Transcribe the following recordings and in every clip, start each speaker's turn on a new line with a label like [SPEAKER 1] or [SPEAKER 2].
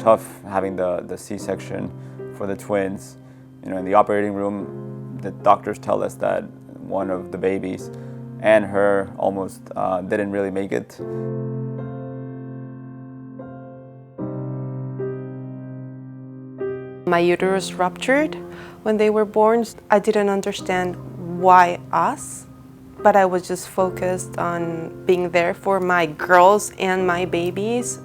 [SPEAKER 1] tough having the C-section for the twins. You know, in the operating room, the doctors tell us that one of the babies and her almost didn't really make it.
[SPEAKER 2] My uterus ruptured when they were born. I didn't understand why us, but I was just focused on being there for my girls and my babies.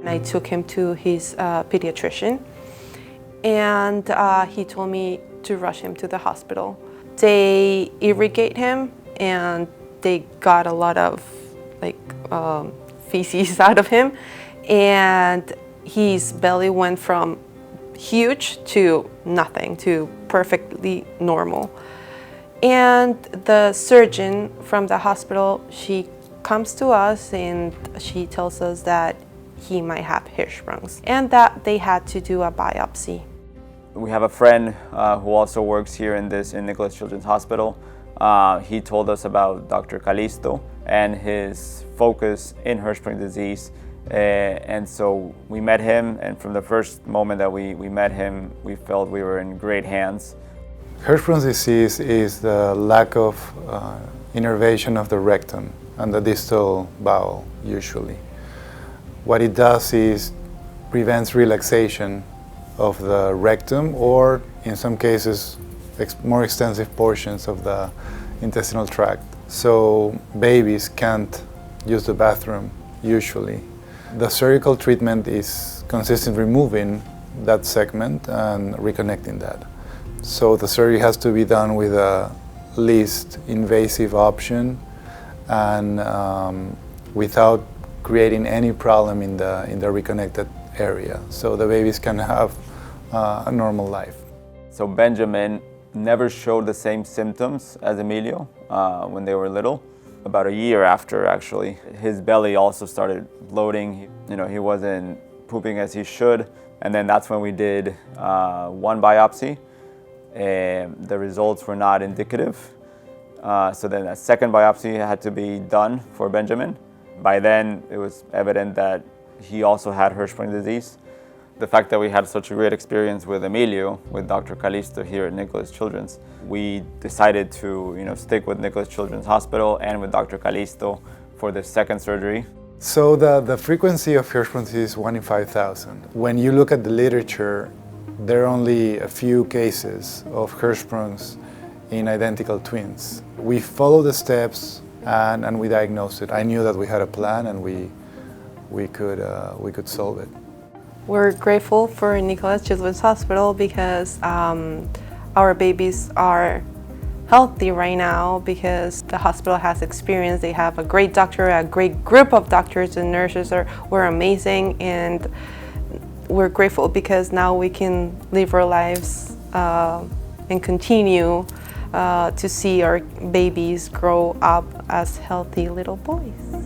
[SPEAKER 2] I took him to his pediatrician, and he told me to rush him to the hospital. They irrigate him, and they got a lot of feces out of him, and his belly went from huge to nothing, to perfectly normal. And the surgeon from the hospital, she comes to us and she tells us that he might have Hirschsprungs and that they had to do a biopsy.
[SPEAKER 1] We have a friend who also works here in Nicholas Children's Hospital. He told us about Dr. Calisto and his focus in Hirschsprung disease. And so we met him, and from the first moment that we met him, we felt we were in great hands.
[SPEAKER 3] Hirschsprung disease is the lack of innervation of the rectum and the distal bowel, usually. What it does is prevents relaxation of the rectum, or in some cases more extensive portions of the intestinal tract. So babies can't use the bathroom usually. The surgical treatment is consistent removing that segment and reconnecting that. So the surgery has to be done with a least invasive option and without creating any problem in the reconnected area, so the babies can have a normal life.
[SPEAKER 1] So Benjamin never showed the same symptoms as Emilio when they were little. About a year after, actually, his belly also started bloating. He wasn't pooping as he should, and then that's when we did one biopsy, and the results were not indicative. So then a second biopsy had to be done for Benjamin. By then, it was evident that he also had Hirschsprung disease. The fact that we had such a great experience with Emilio, with Dr. Calisto here at Nicholas Children's, we decided to stick with Nicholas Children's Hospital and with Dr. Calisto for the second surgery.
[SPEAKER 3] So the frequency of Hirschsprung disease is 1 in 5,000. When you look at the literature, there are only a few cases of Hirschsprungs in identical twins. We follow the steps and we diagnosed it. I knew that we had a plan and we could solve it.
[SPEAKER 2] We're grateful for Nicholas Children's Hospital because our babies are healthy right now because the hospital has experience. They have a great doctor, a great group of doctors and nurses were amazing, and we're grateful because now we can live our lives and continue to see our babies grow up as healthy little boys.